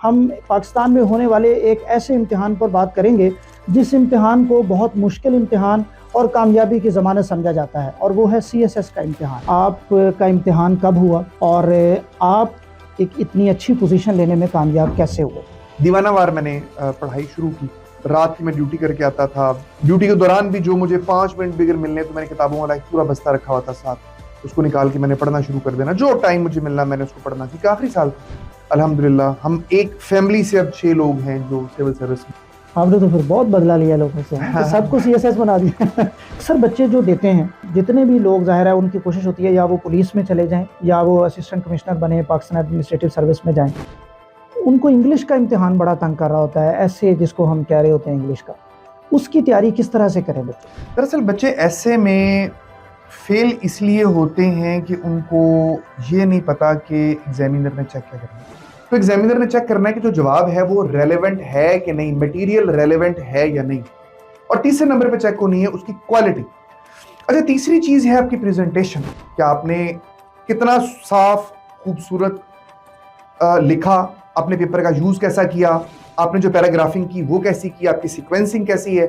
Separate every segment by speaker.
Speaker 1: हम पाकिस्तान में होने वाले एक ऐसे इम्तिहान पर बात करेंगे जिस इम्तिहान को बहुत मुश्किल इम्तिहान और कामयाबी की ज़मानत समझा जाता है, और वो है CSS का इम्तिहान। आपका इम्तिहान कब हुआ और आप एक इतनी अच्छी पोजीशन लेने में कामयाब कैसे हुए?
Speaker 2: दीवानावार मैंने पढ़ाई शुरू की। रात की मैं ड्यूटी करके आता था। ड्यूटी के दौरान भी जो मुझे 5 मिनट भी अगर मिलने तो मैंने किताबों वाला एक पूरा बस्ता रखा हुआ था साथ, उसको निकाल के मैंने पढ़ना शुरू कर देना। जो टाइम मुझे मिलना मैंने उसको पढ़ना सीखा। आखिरी साल था। अल्हम्दुलिल्लाह हम एक फैमिली से अब 6 लोग हैं जो सिविल सर्विस में।
Speaker 1: आपने तो फिर बहुत बदला लिया लोगों से, तो सबको CSS बना दिया। सर बच्चे जो देते हैं, जितने भी लोग, जाहिर है उनकी कोशिश होती है या वो पुलिस में चले जाएं या वो असिस्टेंट कमिश्नर बने, पाकिस्तान एडमिनिस्ट्रेटिव सर्विस में जाएं। उनको इंग्लिश का इम्तिहान बड़ा तंग कर रहा होता है, ऐसे जिसको हम कह रहे होते हैं इंग्लिश का। उसकी तैयारी किस तरह से करें बच्चे?
Speaker 2: दरअसल बच्चे ऐसे में फेल इसलिए होते हैं कि उनको ये नहीं पता कि एग्जामिनर ने चेक क्या करना है। तो एग्जामिनर ने चेक करना है कि जो जवाब है वो रेलेवेंट है कि नहीं, मटेरियल रेलेवेंट है या नहीं। और तीसरे नंबर पे चेक होनी है उसकी क्वालिटी। अच्छा, तीसरी चीज है आपकी प्रेजेंटेशन। क्या आपने कितना साफ खूबसूरत लिखा, आपने पेपर का यूज कैसा किया, आपने जो पैराग्राफिंग की वो कैसी की, आपकी सीक्वेंसिंग कैसी है,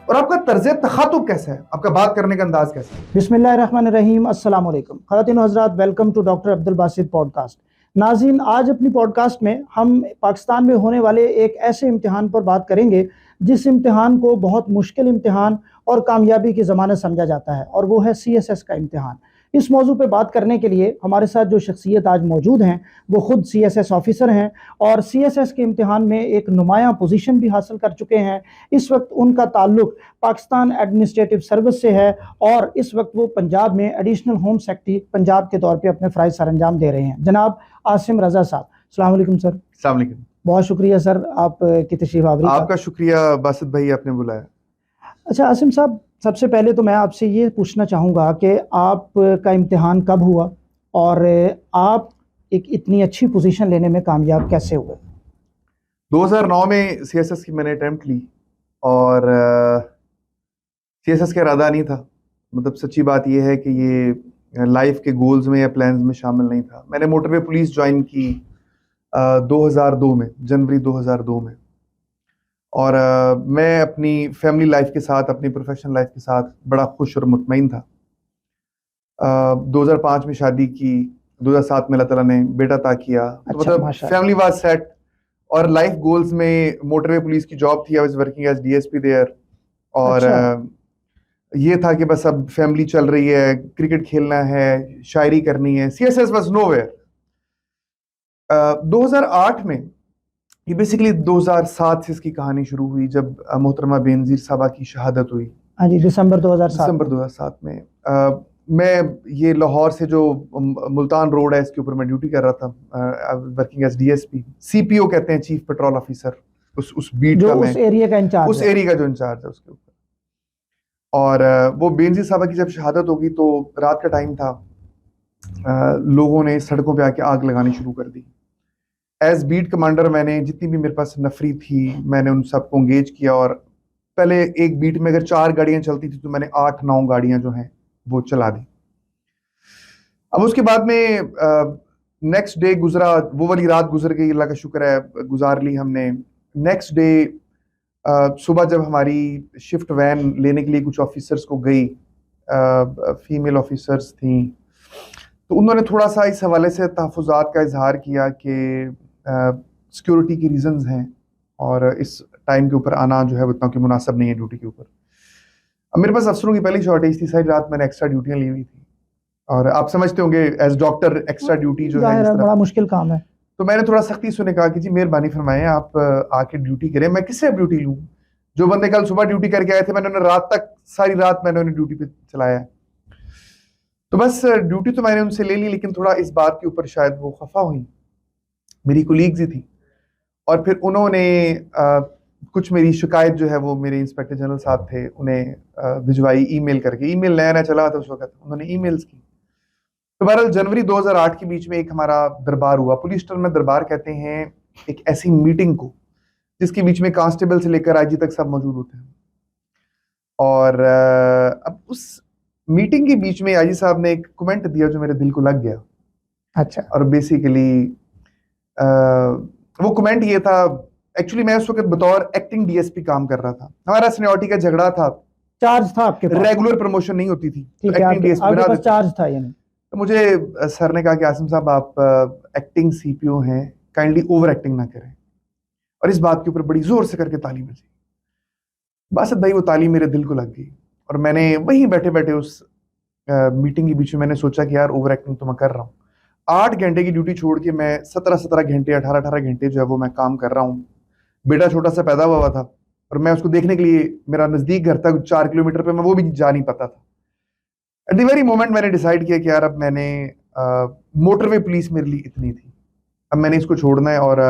Speaker 2: और आपका तर्ज तखातुब कैसा है, आपका बात करने का अंदाज कैसा है।
Speaker 1: बिस्मिल्लाहिर्रहमानिर्रहीम, अस्सलाम वालेकुम ख़वातीन व हज़रात, welcome to doctor Abdul Basit podcast. नाज़रीन, आज अपनी पॉडकास्ट में हम पाकिस्तान में होने वाले एक ऐसे इम्तिहान पर बात करेंगे जिस इम्तिहान को बहुत मुश्किल इम्तिहान और कामयाबी की ज़मानत समझा जाता है, और वो है CSS का इम्तिहान। इस मौजू पे बात करने के लिए हमारे साथ जो शख्सियत आज मौजूद हैं वो ख़ुद CSS ऑफिसर हैं और CSS के इम्तिहान में एक नुमायाँ पोजीशन भी हासिल कर चुके हैं। इस वक्त उनका ताल्लुक़ पाकिस्तान एडमिनिस्ट्रेटिव सर्विस से है और इस वक्त वो पंजाब में एडिशनल होम सेक्रेटरी पंजाब के तौर पे अपने फ़राइज़ सर अंजाम दे रहे हैं। जनाब आसिम रज़ा साहब, अस्सलाम वालेकुम सर।
Speaker 2: अस्सलाम वालेकुम।
Speaker 1: बहुत शुक्रिया सर आपकी तशरीफ़ आवरी का।
Speaker 2: आपका शुक्रिया बासित भाई, आपने बुलाया।
Speaker 1: अच्छा आसिम साहब, सबसे पहले तो मैं आपसे ये पूछना चाहूँगा कि आपका इम्तिहान कब हुआ और आप एक इतनी अच्छी पोजीशन लेने में कामयाब कैसे हुए?
Speaker 2: 2009 में CSS की मैंने अटेम्प्ट ली और CSS का इरादा नहीं था। मतलब सच्ची बात यह है कि ये लाइफ के गोल्स में या प्लान्स में शामिल नहीं था। मैंने मोटरवे पुलिस ज्वाइन की 2002 में, जनवरी 2002 में। और मैं अपनी फैमिली लाइफ के साथ, अपनी प्रोफेशनल लाइफ के साथ बड़ा खुश और मुतमईन था। 2005 में शादी की, 2007 में अल्लाह ताला ने बेटा अता किया। तो मतलब फैमिली वाज सेट और लाइफ गोल्स में मोटरवे पुलिस की जॉब थी। I was working as DSP there. और ये था कि बस अब फैमिली चल रही है, क्रिकेट खेलना है, शायरी करनी है। CSS was nowhere. 2008 में, ये बेसिकली 2007 से इसकी कहानी शुरू हुई जब मोहतरमा बेनज़ीर साहबा की शहादत हुई।
Speaker 1: हाँ जी, दिसंबर
Speaker 2: 2007 में। मैं ये लाहौर से जो मुल्तान रोड है इसके ऊपर मैं ड्यूटी कर रहा था, वर्किंग एज DSP। CPO कहते हैं, चीफ पेट्रोल ऑफिसर। उस बीट का,
Speaker 1: उस एरिया का इंचार्ज,
Speaker 2: उस एरिया का जो इंचार्ज है उसके ऊपर। और वो बेनज़ीर साहबा की जब शहादत होगी तो रात का टाइम था। लोगों ने सड़कों पे आके आग लगानी शुरू कर दी। एज बीट कमांडर मैंने जितनी भी मेरे पास नफरी थी मैंने उन सबको इंगेज किया। और पहले एक बीट में अगर 4 गाड़ियां चलती थी तो मैंने 8-9 गाड़ियां जो हैं वो चला दी। अब उसके बाद में नेक्स्ट डे गुजरा, वो वाली रात गुजर गई, अल्लाह का शुक्र है, गुजार ली हमने। नेक्स्ट डे सुबह जब हमारी शिफ्ट वैन लेने के लिए कुछ ऑफिसर्स को गई, फीमेल ऑफिसर्स थी, तो उन्होंने थोड़ा सा इस हवाले से तहफ़्फ़ुज़ात का इजहार किया कि सिक्योरिटी की रीज़न्स हैं और इस टाइम के ऊपर आना जो है उतना कि मुनासिब नहीं है ड्यूटी के ऊपर। अब मेरे पास अफसरों की पहली शॉर्टेज थी, सारी रात मैंने एक्स्ट्रा ड्यूटियाँ ली हुई थी। और आप समझते होंगे एज डॉक्टर एक्स्ट्रा ड्यूटी जो है
Speaker 1: बड़ा मुश्किल काम है।
Speaker 2: तो मैंने थोड़ा सख्ती से कहा कि जी मेहरबानी फरमाएं, आप आके ड्यूटी करें। मैं किससे ड्यूटी लूँ? जो बंदे कल सुबह ड्यूटी करके आए थे मैंने उन्हें रात तक, सारी रात मैंने उन्हें ड्यूटी पे चलाया। तो बस ड्यूटी तो मैंने उनसे ले ली, लेकिन थोड़ा इस बात के ऊपर शायद वो खफा हुई, मेरी कोलीग्स ही थी। और फिर उन्होंने कुछ मेरी शिकायत जो है वो मेरे इंस्पेक्टर जनरल साहब थे उन्हें भिजवाई ईमेल करके। ईमेल नया नया चला था उस वक्त, उन्होंने ईमेल्स की। तो बहरहाल जनवरी 2008 के बीच में एक हमारा दरबार हुआ। पुलिस टर्म में दरबार कहते हैं एक ऐसी मीटिंग को जिसके बीच में कांस्टेबल से लेकर IG तक सब मौजूद होते हैं। और अब उस मीटिंग के बीच में IG साहब ने एक कमेंट दिया जो मेरे दिल को लग गया।
Speaker 1: अच्छा।
Speaker 2: और बेसिकली वो कमेंट ये था, एक्चुअली मैं उस वक्त बतौर एक्टिंग डीएसपी काम कर रहा था, हमारा सीनियरिटी का झगड़ा था,
Speaker 1: चार्ज था आपके पास?
Speaker 2: रेगुलर प्रमोशन नहीं होती थी, तो
Speaker 1: ठीक है,
Speaker 2: एक्टिंग डीएसपी
Speaker 1: आपके
Speaker 2: बना
Speaker 1: पास
Speaker 2: देते।
Speaker 1: चार्ज था यानी?
Speaker 2: तो मुझे सर ने कहा कि आसिम साहब आप एक्टिंग सीपीओ हैं, काइंडली ओवर एक्टिंग ना करें, और इस बात के ऊपर बड़ी जोर से करके ताली बजी। बासत भाई वो ताली मेरे दिल को लग गई, और मैंने वहीं बैठे बैठे उस मीटिंग के बीच में मैंने सोचा कि यार ओवर एक्टिंग तो मैं कर रहा हूँ। 8 घंटे की ड्यूटी छोड़ के मैं 17 घंटे 18 घंटे जो है वो मैं काम कर रहा हूँ। बेटा छोटा सा पैदा हुआ था, और मैं उसको देखने के लिए, मेरा नजदीक घर था 4 किलोमीटर पे, मैं वो भी जा नहीं पाता था। एट द वेरी मोमेंट मैंने डिसाइड किया कि यार अब मैंने मोटरवे पुलिस मेरे लिए इतनी थी, अब मैंने इसको छोड़ना है और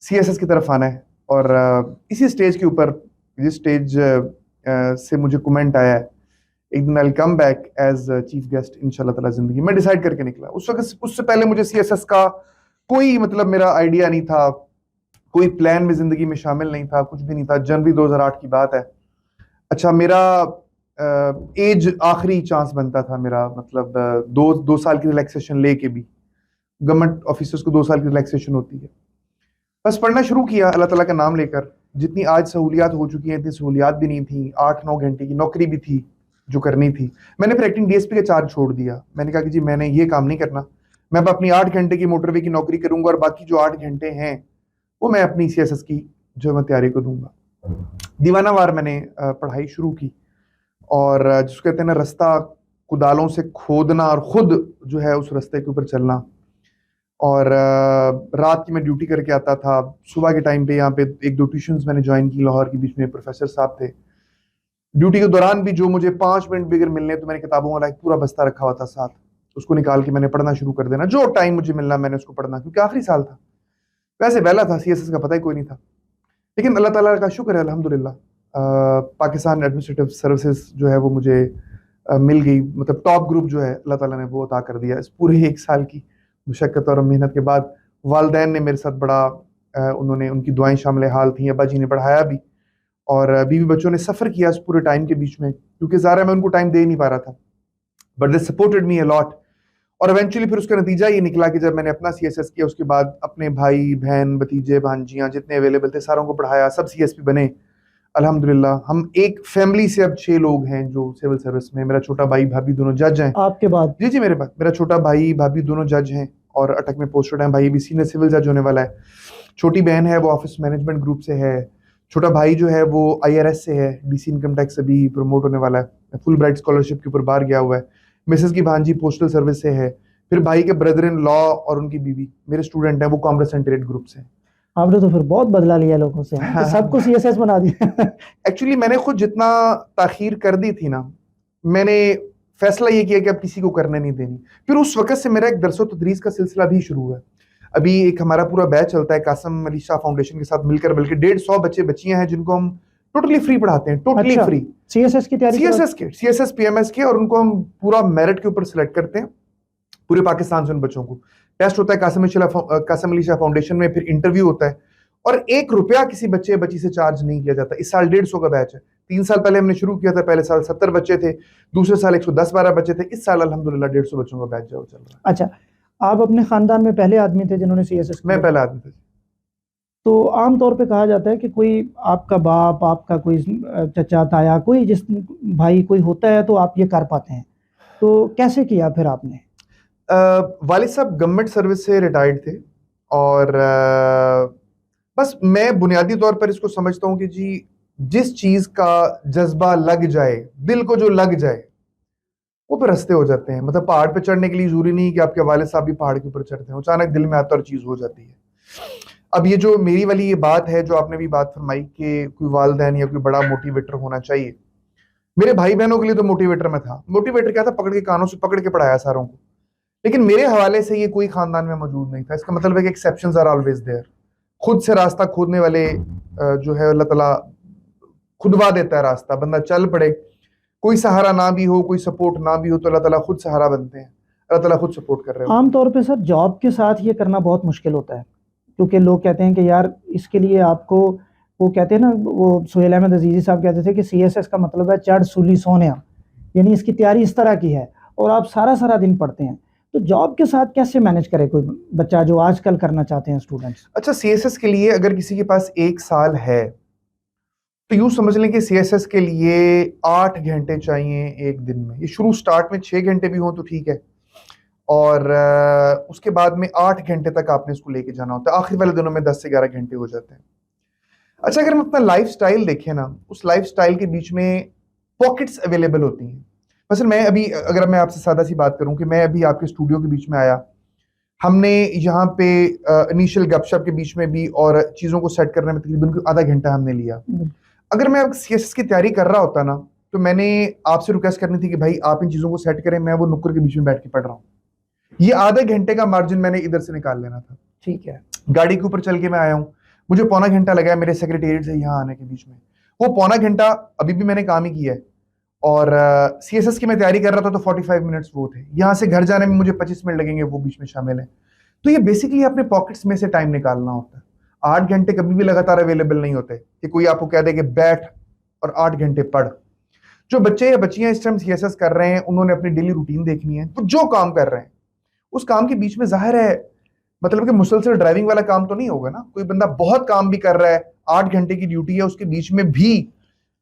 Speaker 2: सीएसएस की तरफ आना है। और इसी स्टेज के ऊपर, जिस स्टेज से मुझे कमेंट आया है, एक दिन I come back as chief guest इंशाल्लाह ताला जिंदगी, मैं डिसाइड करके निकला। उस वक्त, उससे पहले मुझे सीएसएस का कोई मतलब मेरा आइडिया नहीं था, कोई प्लान में जिंदगी में शामिल नहीं था, कुछ भी नहीं था। जनवरी 2008 की बात है। अच्छा, मेरा एज आखिरी चांस बनता था मेरा, मतलब दो साल की रिलैक्सेशन लेके भी, गवर्नमेंट ऑफिसर्स को 2 साल की रिलैक्सेशन होती है। बस पढ़ना शुरू किया अल्लाह ताला का नाम लेकर। जितनी आज सहूलियात हो चुकी हैं, इतनी सहूलियात भी नहीं थी। 8-9 घंटे की नौकरी भी थी जो करनी थी। मैंने फिर एक्टिंग डीएसपी का चार्ज छोड़ दिया। मैंने कहा कि जी मैंने ये काम नहीं करना, मैं अब अपनी 8 घंटे की मोटरवे की नौकरी करूंगा, और बाकी जो 8 घंटे हैं वो मैं अपनी सीएसएस की जो मैं तैयारी को दूंगा। दीवानावार मैंने पढ़ाई शुरू की, और जिसको कहते हैं ना, रास्ता कुदालों से खोदना और खुद जो है उस रास्ते के ऊपर चलना। और रात की मैं ड्यूटी करके आता था। सुबह के टाइम पे यहाँ पे 1-2 ट्यूशंस मैंने ज्वाइन की लाहौर के बीच में, प्रोफेसर साहब थे। ड्यूटी के दौरान भी जो मुझे 5 मिनट भी अगर मिलने, तो मैंने किताबों वाला एक पूरा बस्ता रखा हुआ था साथ, उसको निकाल के मैंने पढ़ना शुरू कर देना। जो टाइम मुझे मिलना मैंने उसको पढ़ना, क्योंकि आखिरी साल था। वैसे वैला था, सीएसएस का पता ही कोई नहीं था, लेकिन अल्लाह ताला का शुक्र है अल्हम्दुलिल्लाह, पाकिस्तान एडमिनिस्ट्रेटिव सर्विसेज जो है वो मुझे मिल गई। मतलब टॉप ग्रुप जो है अल्लाह ताला ने वो अता कर दिया इस पूरे 1 साल की मुशक्कत और मेहनत के बाद। वालदैन ने मेरे साथ बड़ा उन्होंने, उनकी दुआएं शामिल हाल थी, अब्बा जी ने पढ़ाया भी, और बीवी बच्चों ने सफ़र किया इस पूरे टाइम के बीच में, क्योंकि ज़ाहिर है मैं उनको टाइम दे नहीं पा रहा था, but they supported me a lot. और इवेंचुअली फिर उसका नतीजा ये निकला कि जब मैंने अपना सीएसएस किया, उसके बाद अपने भाई बहन भतीजे भांजियाँ जितने अवेलेबल थे सारों को पढ़ाया, सब सीएसपी बने अल्हम्दुलिल्लाह। हम एक फैमिली से अब 6 लोग हैं जो सिविल सर्विस में। मेरा छोटा भाई भाभी दोनों जज हैं।
Speaker 1: आपके बाद?
Speaker 2: जी जी, मेरे बाद मेरा छोटा भाई भाभी दोनों जज हैं और अटक में पोस्टेड हैं। भाई भी सीनियर सिविल जज होने वाला है। छोटी बहन है वो ऑफिस मैनेजमेंट ग्रुप से है। छोटा भाई जो है वो आईआरएस से है, डीसी इनकम टैक्स से भी प्रमोट होने वाला है, फुल ब्राइट स्कॉलरशिप के ऊपर बाहर गया हुआ है। मिसेस की भांजी पोस्टल सर्विस से है। फिर भाई के ब्रदर इन लॉ और उनकी बीवी मेरे स्टूडेंट हैं, वो कॉमर्स एंड ट्रेड ग्रुप से।
Speaker 1: आपने तो फिर बहुत बदला लिया लोगों से, कि सबको सीएसएस बना दिया।
Speaker 2: एक्चुअली मैंने खुद जितना ताखीर कर दी थी ना, मैंने फैसला ये किया कि अब किसी को करने नहीं देनी। फिर उस वक्त से मेरा एक दरसो तदरीस का सिलसिला भी शुरू हुआ है। अभी एक हमारा पूरा बैच चलता है कासिम अली शाह फाउंडेशन के साथ मिलकर, बल्कि 150 बच्चे बच्चियां हैं जिनको हम टोटली फ्री पढ़ाते हैं, टोटली
Speaker 1: अच्छा,
Speaker 2: फ्री।
Speaker 1: सीएसएस की तैयारी
Speaker 2: सीएसएस पीएमएस के, और उनको हम पूरा मेरिट के ऊपर सिलेक्ट करते हैं पूरे पाकिस्तान से उन बच्चों को। टेस्ट होता है कासिम अली शाह फाउंडेशन में, फिर इंटरव्यू होता है, और 1 रुपया किसी बच्चे बच्ची से चार्ज नहीं किया जाता। इस साल 150 का बैच है। 3 साल पहले हमने शुरू किया था, पहले साल 70 बच्चे थे, दूसरे साल 110-12 बच्चे थे। इस साल अल्हम्दुलिल्लाह 150 बच्चों का बैच जो चल रहा है।
Speaker 1: अच्छा, आप अपने खानदान में पहले आदमी थे जिन्होंने सीएसएस किया?
Speaker 2: मैं पहला आदमी था।
Speaker 1: तो आम तौर पे कहा जाता है कि कोई आपका बाप, आपका कोई चचा ताया, कोई जिस भाई कोई होता है तो आप ये कर पाते हैं, तो कैसे किया फिर आपने?
Speaker 2: वालिद साहब गवर्नमेंट सर्विस से रिटायर्ड थे, और बस मैं बुनियादी तौर पर इसको समझता हूँ कि जी जिस चीज का जज्बा लग जाए, दिल को जो लग जाए, वो फिर रास्ते हो जाते हैं। मतलब पहाड़ पे चढ़ने के लिए जरूरी नहीं कि आपके वालिद साहब भी पहाड़ के ऊपर चढ़ते हैं, अचानक दिल में आता और चीज हो जाती है। अब ये जो मेरी वाली ये बात है, जो आपने भी बात फरमाई कि कोई वालिदैन या कोई बड़ा मोटिवेटर होना चाहिए, मेरे भाई बहनों के लिए तो मोटिवेटर में था। मोटिवेटर क्या था? पकड़ के कानों से पकड़ के पढ़ाया सारों को। लेकिन मेरे हवाले से ये कोई खानदान में मौजूद नहीं था। इसका मतलब है कि एक्सेप्शंस आर ऑलवेज देयर। खुद से रास्ता खोदने वाले जो है अल्लाह ताला खुदवा देता है रास्ता, बंदा चल पड़े, कोई सहारा ना भी हो, कोई सपोर्ट ना भी हो, तो अल्लाह ताला खुद सहारा बनते हैं, अल्लाह ताला खुद सपोर्ट कर रहे हैं।
Speaker 1: आमतौर पे सर जॉब के साथ ये करना बहुत मुश्किल होता है, क्योंकि लोग कहते हैं कि यार इसके लिए आपको, वो कहते हैं ना, वो सुहेल अहमद अजीज़ी साहब कहते थे कि सीएसएस का मतलब है चढ़ सूली सोने, यानी इसकी तैयारी इस तरह की है और आप सारा सारा दिन पढ़ते हैं। तो जॉब के साथ कैसे मैनेज करे कोई बच्चा जो आजकल करना चाहते हैं स्टूडेंट्स?
Speaker 2: अच्छा, सीएसएस के लिए अगर किसी के पास 1 साल है तो यूं समझ लें कि सीएसएस के लिए 8 घंटे चाहिए एक दिन में। ये शुरू स्टार्ट में 6 घंटे भी हो तो ठीक है, और उसके बाद में 8 घंटे तक आपने इसको लेके जाना होता है। आखिरी वाले दिनों में 10 से 11 घंटे हो जाते हैं। अच्छा, अगर हम अपना लाइफ स्टाइल देखें ना, उस लाइफ स्टाइल के बीच में पॉकेट्स अवेलेबल होती हैं। मसलन मैं अभी, अगर मैं आपसे सादा सी बात करूं कि मैं अभी आपके स्टूडियो के बीच में आया, हमने यहाँ पे इनिशियल गपशप के बीच में भी और चीज़ों को सेट करने में तकरीबन आधा घंटा हमने लिया। अगर मैं अब सीएसएस की तैयारी कर रहा होता ना, तो मैंने आपसे रिक्वेस्ट करनी थी कि भाई आप इन चीज़ों को सेट करें, मैं वो नुक्कड़ के बीच में बैठ के पढ़ रहा हूँ। ये आधे घंटे का मार्जिन मैंने इधर से निकाल लेना था।
Speaker 1: ठीक है।
Speaker 2: गाड़ी के ऊपर चल के मैं आया हूँ, मुझे पौना घंटा लगा है मेरे सेक्रेटेरिएट से यहाँ आने के बीच में। वो पौना घंटा अभी भी मैंने काम ही किया है। और सीएसएस की मैं तैयारी कर रहा था तो 45 मिनट्स वो थे। यहाँ से घर जाने में मुझे 25 मिनट लगेंगे, वो बीच में शामिल है। तो ये बेसिकली अपने पॉकेट्स में से टाइम निकालना होता है। 8 घंटे कभी भी लगातार अवेलेबल नहीं होते कि कोई आपको कह दे कि बैठ और 8 घंटे पढ़। जो बच्चे या बच्चियां इस टाइम सीएसएस कर रहे हैं, उन्होंने अपनी डेली रूटीन देखनी है। तो जो काम कर रहे हैं उस काम के बीच में जाहिर है, मतलब कि मुसलसल ड्राइविंग वाला काम तो नहीं होगा ना। कोई बंदा बहुत काम भी कर रहा है, 8 घंटे की ड्यूटी है, उसके बीच में भी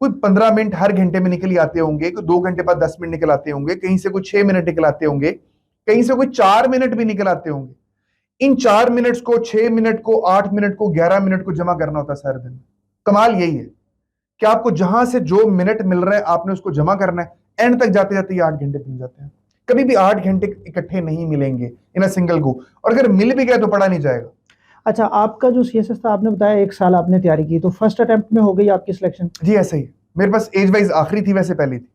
Speaker 2: कोई 15 मिनट हर घंटे में निकल आते होंगे, कोई 2 घंटे बाद 10 मिनट निकल आते होंगे, कहीं से कोई 6 मिनट निकल आते होंगे, कहीं से कोई 4 मिनट भी निकल आते होंगे। इन 4 मिनट्स को, 6 मिनट को, 8 मिनट को, 11 मिनट को जमा करना होता है सारे दिन। कमाल यही है कि आपको जहां से जो मिनट मिल रहा है आपने उसको जमा करना है। एंड तक जाते जाते ये 8 घंटे बीत जाते हैं। कभी भी 8 घंटे इकट्ठे नहीं मिलेंगे इन अ सिंगल गो, और अगर मिल भी गया तो पढ़ा नहीं जाएगा।
Speaker 1: अच्छा, आपका जो सीएसएस था, आपने बताया 1 साल आपने तैयारी की, तो फर्स्ट अटेम्प्ट में हो गई आपकी सिलेक्शन?
Speaker 2: जी ऐसा ही। मेरे पास एज वाइज आखिरी थी, वैसे पहली थी।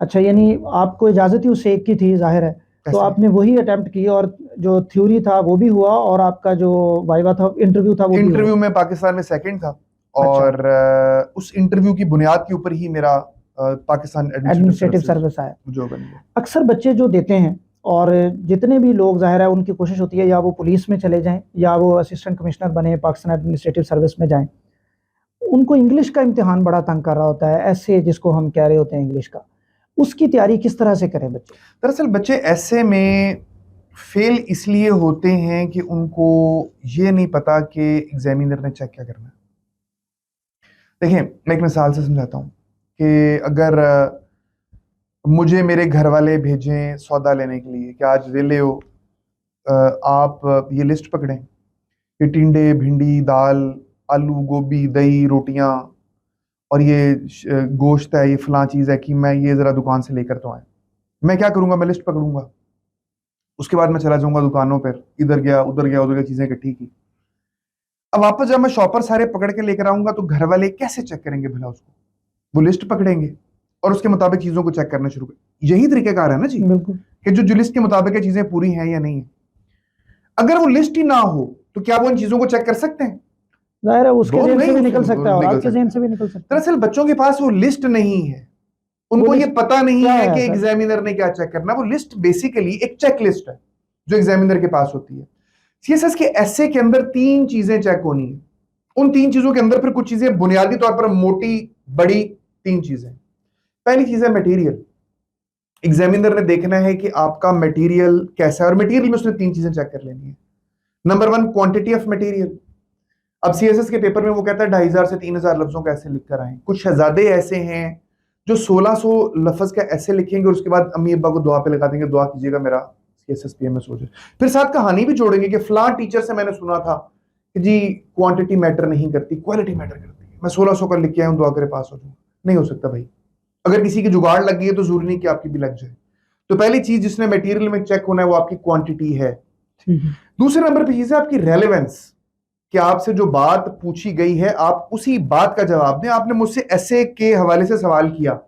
Speaker 1: अच्छा, यानी आपको इजाजत ही उस एक की थी, जाहिर है, तो आपने वही अटेम्प्ट की और जो थ्योरी था वो भी हुआ और आपका जो वाइवा था, इंटरव्यू था, वो भी
Speaker 2: इंटरव्यू
Speaker 1: हुआ।
Speaker 2: में पाकिस्तान में सेकंड था। और उस इंटरव्यू की बुनियाद के ऊपर ही मेरा पाकिस्तान
Speaker 1: एडमिनिस्ट्रेटिव सर्विस आया।
Speaker 2: जो बन गया।
Speaker 1: अक्सर बच्चे जो देते हैं, और जितने भी लोग, जाहिर है उनकी कोशिश होती है या वो पुलिस में चले जाएं या वो असिस्टेंट कमिश्नर बने, पाकिस्तान एडमिनिस्ट्रेटिव सर्विस में जाएं, उनको इंग्लिश का इम्तिहान बड़ा तंग कर रहा होता है, ऐसे जिसको हम कह रहे होते हैं इंग्लिश का। उसकी तैयारी किस तरह से करें बच्चे?
Speaker 2: दरअसल बच्चे ऐसे में फेल इसलिए होते हैं कि उनको ये नहीं पता कि एग्जामिनर ने चेक क्या करना है। देखिए, मैं एक मिसाल से समझाता हूँ कि अगर मुझे मेरे घर वाले भेजें सौदा लेने के लिए कि आज ले हो, आप ये लिस्ट पकड़ें कि टिंडे, भिंडी, दाल, आलू, गोभी, दही, रोटियां और ये गोश्त है, ये फलां चीज़ है, कि मैं ये ज़रा दुकान से लेकर तो आए। मैं क्या करूँगा, मैं लिस्ट पकड़ूंगा, उसके बाद मैं चला जाऊँगा दुकानों पर, इधर गया उधर गया, उधर गया, चीज़ें इकट्ठी की। अब वापस जब मैं शॉपर सारे पकड़ के लेकर आऊँगा तो घर वाले कैसे चेक करेंगे भला उसको? वो लिस्ट पकड़ेंगे और उसके मुताबिक चीज़ों को चेक करना शुरू कर। यही तरीक़ेकार है ना जी,
Speaker 1: बिल्कुल,
Speaker 2: कि जो लिस्ट के मुताबिक चीज़ें पूरी हैं या नहीं है। अगर वो लिस्ट ही ना हो तो क्या वो इन चीज़ों को चेक कर सकते हैं?
Speaker 1: जाहिर है उसके ज़हन से भी निकल सकता है और आपके ज़हन से भी निकल सकता है।
Speaker 2: दरअसल बच्चों के पास वो लिस्ट नहीं है, उनको ये पता नहीं है कि एग्जामिनर ने क्या चेक करना। वो लिस्ट बेसिकली एक चेक लिस्ट है जो एग्जामिनर के पास होती है। सीएसएस के एस्से के अंदर 3 चीजें चेक होनी है। उन 3 चीजों के अंदर फिर कुछ चीजें बुनियादी तौर पर मोटी बड़ी 3 चीजें। पहली चीज है मटेरियल। एग्जामिनर ने देखना है कि आपका मटेरियल कैसा है, और मटेरियल में उसने 3 चीजें चेक कर लेनी है। Number 1, quantity of material. अब सीएसएस के पेपर में वो कहता है 2500 से 3000 लफ्जों का ऐसे लिख कर आए। कुछ शहजादे ऐसे हैं जो 1600 लफ्ज का ऐसे लिखेंगे और उसके बाद अम्मी अब्बा को दुआ पे लगा देंगे, दुआ कीजिएगा मेरा सीएसएस पीएमएस हो जाए। फिर साथ कहानी भी जोड़ेंगे कि फलां टीचर से मैंने सुना था कि जी क्वांटिटी मैटर नहीं करती, क्वालिटी मैटर करती है। मैं 1600 का लिख के आया हूँ, दुआ करे पास हो जाऊँ। नहीं हो सकता भाई। अगर किसी की जुगाड़ लग गई है तो जरूरी नहीं कि आपकी भी लग जाए। तो पहली चीज जिसने मटेरियल में चेक होना है वो आपकी क्वांटिटी है। दूसरे नंबर पर चीज है आपकी रेलेवेंस, कि आपसे जो बात पूछी गई है आप उसी बात का जवाब दें। आपने मुझसे ऐसे के हवाले से सवाल किया,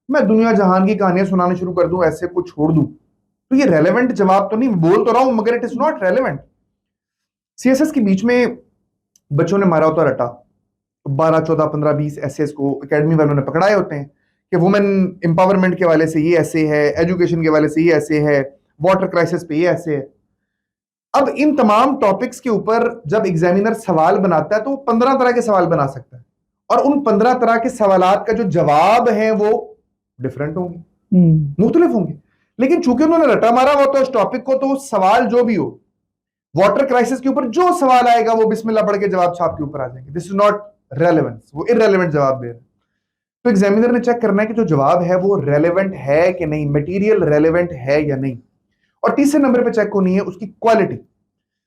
Speaker 2: मैं दुनिया जहान की कहानियां सुनाने शुरू कर दूं, ऐसे को छोड़ दूं, तो ये रेलेवेंट जवाब तो नहीं, बोल तो रहा हूं मगर it is not relevant. CSS के बीच में बच्चों ने मारा होता रटा, 12, 14, 15, 20 एसेस को एकेडमी वालों ने पकड़ाए होते हैं कि वुमेन एम्पावरमेंट के वाले से ये ऐसे है, एजुकेशन के वाले से ये ऐसे है, वाटर क्राइसिस पे ये ऐसे है। अब इन तमाम टॉपिक्स के ऊपर जब एग्जामिनर सवाल बनाता है तो वो 15 तरह के सवाल बना सकता है, और उन 15 तरह के सवालात का जो जवाब है वो डिफरेंट होंगे, मुख्तलिफ होंगे। लेकिन चूंकि उन्होंने रटा मारा हुआ था उस टॉपिक को, तो सवाल जो भी हो, वाटर क्राइसिस के ऊपर जो सवाल आएगा वो बिस्मिल्लाह पढ़ के जवाब छाप के ऊपर आ जाएंगे। दिस इज नॉट रेलेवेंस, वो इररेलेवेंट जवाब दे रहे हैं। तो एग्जामिनर ने चेक करना है कि जो जवाब है वो रेलेवेंट है कि नहीं, मटेरियल रेलेवेंट है या नहीं। और तीसरे नंबर पे चेक होनी है उसकी क्वालिटी।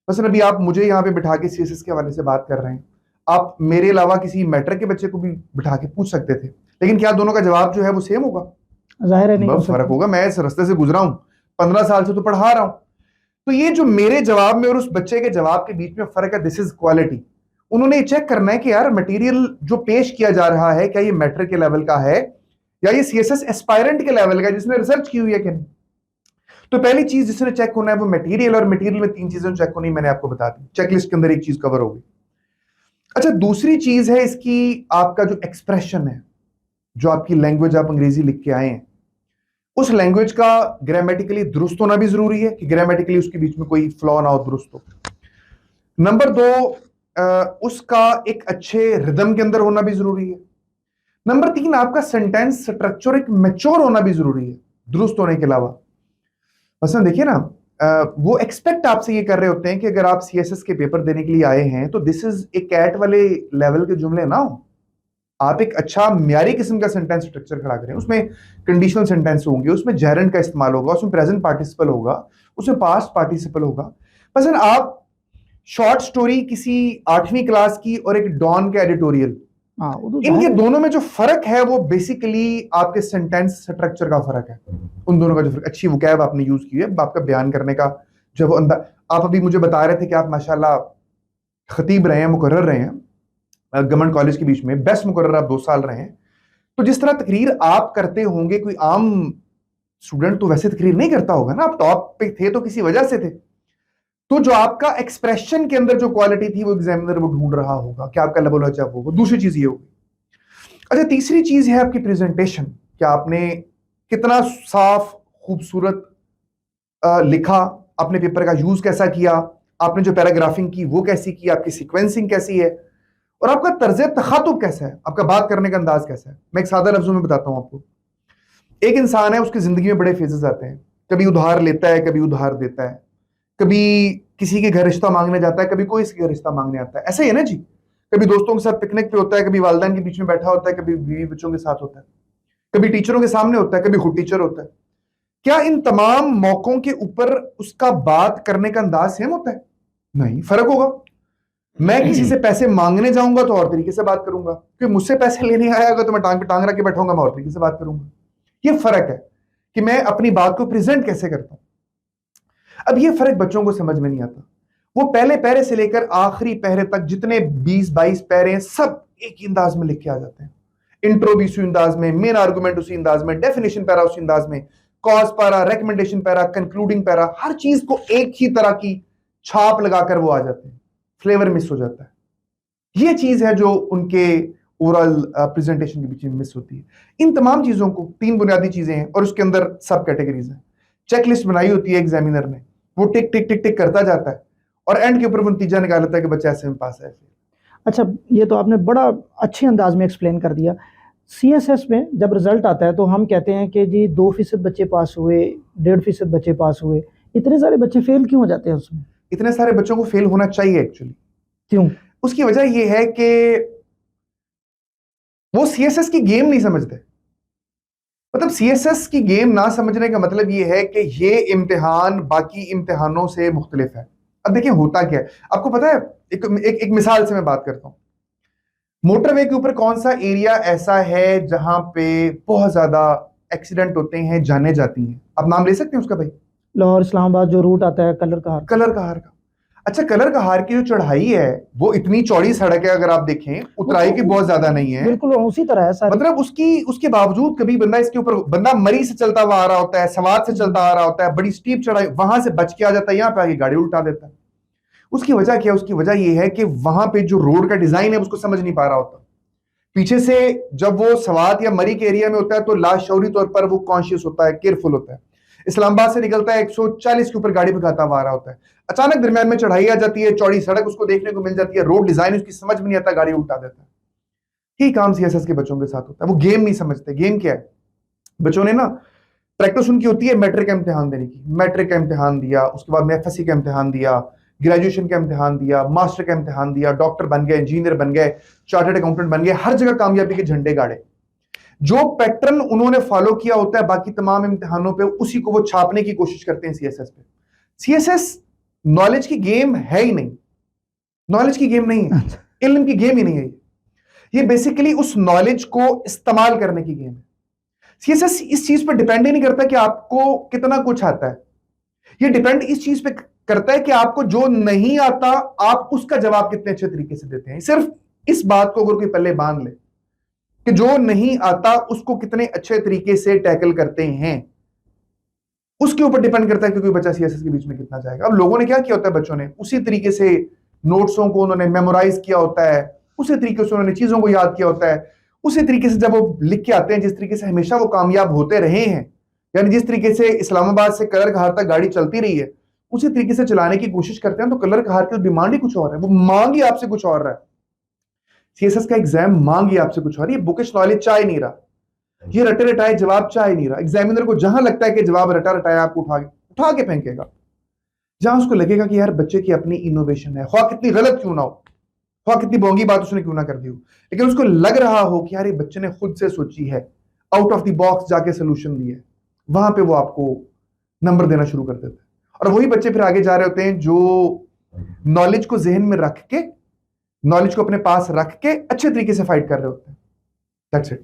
Speaker 2: बस अभी आप मुझे यहाँ पे बिठा के सीएसएस के हवाले से बात कर रहे हैं, आप मेरे अलावा किसी मैट्रिक के बच्चे को भी बिठा के पूछ सकते थे, लेकिन क्या दोनों का जवाब जो है वो सेम होगा?
Speaker 1: जाहिर है नहीं हो
Speaker 2: बहुत फर्क
Speaker 1: सकता।
Speaker 2: होगा। मैं इस रास्ते से गुजरा हूं, 15 साल से तो पढ़ा रहा हूं। तो ये जो मेरे जवाब में और उस बच्चे के जवाब के बीच में फर्क है, दिस इज क्वालिटी। उन्होंने ये चेक करना है कि यार मटेरियल जो पेश किया जा रहा है क्या ये मैट्रिक के लेवल का है या ये सीएसएस एस्पायरेंट के लेवल का जिसने रिसर्च की हुई है कि नहीं। तो पहली चीज जिसने चेक होना है वो मटेरियल, और मटेरियल में 3 चीजें चेक होनी मैंने आपको बता दी, चेकलिस्ट के अंदर एक चीज कवर होगी। अच्छा, दूसरी चीज है इसकी आपका जो एक्सप्रेशन है, जो आपकी लैंग्वेज आप अंग्रेजी लिख के आए हैं, उस लैंग्वेज का ग्रामेटिकली दुरुस्त होना भी जरूरी है कि ग्रामेटिकली उसके बीच में कोई फ्लॉ ना हो, दुरुस्त हो। नंबर 2, उसका एक अच्छे रिदम के अंदर होना भी जरूरी है। नंबर 3, आपका सेंटेंस स्ट्रक्चर एक मैच्योर होना भी जरूरी है दुरुस्त होने के अलावा। मसलन देखिए ना, वो एक्सपेक्ट आपसे ये कर रहे होते हैं कि अगर आप सीएसएस के पेपर देने के लिए आए हैं तो दिस इज ए कैट वाले लेवल के जुमले ना हो, आप एक अच्छा म्यारी किस्म का सेंटेंस स्ट्रक्चर खड़ा करें। उसमें कंडीशनल सेंटेंस होंगे, उसमें जेरेंट का इस्तेमाल होगा, उसमें प्रेजेंट पार्टिसिपल होगा, उसमें पास्ट पार्टिसिपल होगा। मसलन आप शॉर्ट स्टोरी किसी 8वीं क्लास की और एक डॉन के एडिटोरियल, इनके दोनों में जो फर्क है वो बेसिकली आपके सेंटेंस स्ट्रक्चर का फर्क है। उन दोनों का जो फर्क, अच्छी वोकैब आपने यूज की है, आपका बयान करने का जो अंदाज। आप अभी मुझे बता रहे थे कि आप माशाल्लाह खतीब रहे हैं, मुकर्रर रहे हैं गवर्नमेंट कॉलेज के बीच में, बेस्ट मुकर्रर आप 2 साल रहे हैं। तो जिस तरह तकरीर आप करते होंगे, कोई आम स्टूडेंट तो वैसे तकरीर नहीं करता होगा ना, आप टॉप पे थे तो किसी वजह से थे। तो जो आपका एक्सप्रेशन के अंदर जो क्वालिटी थी वो एग्जामिनर वो ढूंढ रहा होगा कि आपका लेवल अच्छा होगा। दूसरी चीज ये होगी। अच्छा, तीसरी चीज है आपकी प्रेजेंटेशन, क्या आपने कितना साफ खूबसूरत लिखा, आपने पेपर का यूज कैसा किया, आपने जो पैराग्राफिंग की वो कैसी की, आपकी सीक्वेंसिंग कैसी है, और आपका तर्ज तखातुब कैसा है, आपका बात करने का अंदाज कैसा है। मैं एक सादा लफ्जों में बताता हूं आपको। एक इंसान है, उसकी जिंदगी में बड़े फेजेस आते हैं, कभी उधार लेता है, कभी उधार देता है, कभी किसी के घर रिश्ता मांगने जाता है, कभी कोई इसके घर रिश्ता मांगने आता है। ऐसा ही है ना जी, कभी दोस्तों के साथ पिकनिक पे होता है, कभी वालिदैन के बीच में बैठा होता है, कभी बीवी बच्चों के साथ होता है, कभी टीचरों के सामने होता है, कभी खुद टीचर होता है। क्या इन तमाम मौकों के ऊपर उसका बात करने का अंदाज सेम होता है? नहीं, फर्क होगा। मैं किसी से पैसे मांगने जाऊंगा तो और तरीके से बात करूंगा, क्योंकि मुझसे पैसे लेने आएगा तो मैं टांग पे टांग रख के बैठाऊंगा, मैं और तरीके से बात करूंगा। ये फर्क है कि मैं अपनी बात को प्रेजेंट कैसे करता हूं। अब ये फर्क बच्चों को समझ में नहीं आता। वो पहले पैरे से लेकर आखिरी पैरे तक जितने 20-22 पैरे हैं सब एक ही अंदाज में लिख के आ जाते हैं। इंट्रो भी उसी अंदाज में, मेन आर्गुमेंट उसी अंदाज में, डेफिनेशन पैरा उसी अंदाज में, cause para, recommendation para, concluding para, हर चीज को एक ही तरह की छाप लगाकर वो आ जाते हैं। फ्लेवर मिस हो जाता है। ये चीज है जो उनके ओवरऑल प्रेजेंटेशन के बीच में मिस होती है। इन तमाम चीजों को 3 बुनियादी चीजें हैं और उसके अंदर सब कैटेगरीज हैं। चेकलिस्ट बनाई होती है एग्जामिनर ने, वो टिक टिक टिक टिक करता जाता है और एंड के ऊपर वो नतीजा निकाल लेता है कि बच्चा ऐसे में पास है।
Speaker 1: अच्छा, ये तो आपने बड़ा अच्छे अंदाज में एक्सप्लेन कर दिया। सीएसएस में जब रिजल्ट आता है तो हम कहते हैं कि जी 2% बच्चे पास हुए, 1.5% बच्चे पास हुए, इतने सारे बच्चे फेल क्यों हो जाते हैं उसमें?
Speaker 2: इतने सारे बच्चों को फेल होना चाहिए एक्चुअली।
Speaker 1: क्यों?
Speaker 2: उसकी वजह यह है कि वो सीएसएस की गेम नहीं समझते। मतलब सीएसएस की गेम ना समझने का मतलब यह है कि ये इम्तिहान बाकी इम्तिहानों से मुख्तलिफ है। अब देखिए होता क्या है, आपको पता है, एक मिसाल से मैं बात करता हूं। मोटरवे के ऊपर कौन सा एरिया ऐसा है जहां पे बहुत ज्यादा एक्सीडेंट होते हैं, जाने जाती हैं? आप नाम ले सकते हैं उसका भाई?
Speaker 1: लाहौर इस्लामाबाद जो रूट आता है कलर कहार का।
Speaker 2: अच्छा, कलर कहार की जो चढ़ाई है वो इतनी चौड़ी सड़क है, अगर आप देखें उतराई की बहुत ज्यादा नहीं है,
Speaker 1: बिल्कुल उसी तरह है सारी।
Speaker 2: मतलब उसके बावजूद कभी बंदा इसके ऊपर, बंदा मरी से चलता हुआ आ रहा होता है, सवाद से चलता आ रहा होता है, बड़ी स्टीप चढ़ाई, वहां से बच के आ जाता है, यहाँ पे आगे गाड़ी उल्टा देता है। उसकी वजह क्या है? उसकी वजह यह है कि वहां पे जो रोड का डिजाइन है उसको समझ नहीं पा रहा होता। पीछे से जब वो सवाद या मरी के एरिया में होता है तो लाशौरी तौर पर वो कॉन्शियस होता है, केयरफुल होता है। इस्लामाबाद से निकलता है 140 के ऊपर गाड़ी भगाता हुआ आ रहा होता है, अचानक दरमियान में चढ़ाई आ जाती है, चौड़ी सड़क उसको देखने को मिल जाती है, रोड डिजाइन उसकी समझ में नहीं आता, गाड़ी उल्टा देता है। यही काम सीएसएस के बच्चों के साथ होता है। वो गेम नहीं समझते। गेम क्या है? बच्चों ने ना प्रैक्टिस उनकी होती है मैट्रिक का इम्तिहान देने की। मैट्रिक का इम्तिहान दिया, उसके बाद में एफएससी का इम्तिहान दिया, ग्रेजुएशन का इम्तिहान दिया, मास्टर का इम्तिहान दिया, डॉक्टर बन गए, इंजीनियर बन गए, चार्टर्ड अकाउंटेंट बन गए, हर जगह कामयाबी के झंडे गाड़े। जो पैटर्न उन्होंने फॉलो किया होता है बाकी तमाम इम्तिहानों पे, उसी को वो छापने की कोशिश करते हैं सीएसएस पे। सीएसएस नॉलेज की गेम है ही नहीं, नॉलेज की गेम नहीं है, इल्म की गेम ही नहीं है। ये बेसिकली उस नॉलेज को इस्तेमाल करने की गेम है। सीएसएस इस चीज पर डिपेंड ही नहीं करता कि आपको कितना कुछ आता है, ये डिपेंड इस चीज पे करता है कि आपको जो नहीं आता आप उसका जवाब कितने अच्छे तरीके से देते हैं। सिर्फ इस बात को अगर कोई पल्ले बांध ले कि जो नहीं आता उसको कितने अच्छे तरीके से टैकल करते हैं, उसके ऊपर डिपेंड करता है कि कोई बच्चा सीएसएस के बीच में कितना जाएगा। अब लोगों ने क्या किया होता है, बच्चों ने उसी तरीके से नोट्सों को उन्होंने मेमोराइज किया होता है, उसी तरीके से उन्होंने चीजों को याद किया होता है, उसी तरीके से जब वो लिख के आते हैं, जिस तरीके से हमेशा वो कामयाब होते रहे हैं, यानी जिस तरीके से इस्लामाबाद से कलर कहार तक गाड़ी चलती रही है, उसी तरीके से चलाने की कोशिश करते हैं, तो कलर कहार की डिमांड ही कुछ और है, वो मांग ही आपसे कुछ और रहा है। सीएसएस का एग्जाम मांग ही आपसे कुछ और, ये बुकिश नॉलेज चाह नहीं रहा, ये रटे रटाए जवाब चाह नहीं रहा। एग्जामिनर को जहां लगता है कि जवाब रटा रटाया आपको उठा के फेंकेगा, जहां उसको लगेगा कि यार बच्चे की अपनी इनोवेशन है, ख्वाह कितनी गलत क्यों ना हो, ख्वाह कितनी बोंगी बात उसने क्यों ना कर दी हो, लेकिन उसको लग रहा हो कि यार ये बच्चे ने खुद से सोची है, आउट ऑफ द बॉक्स जाके सोल्यूशन दी है, वहां पे वो आपको नंबर देना शुरू कर देते हैं। और वही बच्चे फिर आगे जा रहे होते हैं जो नॉलेज को जहन में रख के, नॉलेज को अपने पास रख के अच्छे तरीके से फाइट कर रहे होते हैं। That's it.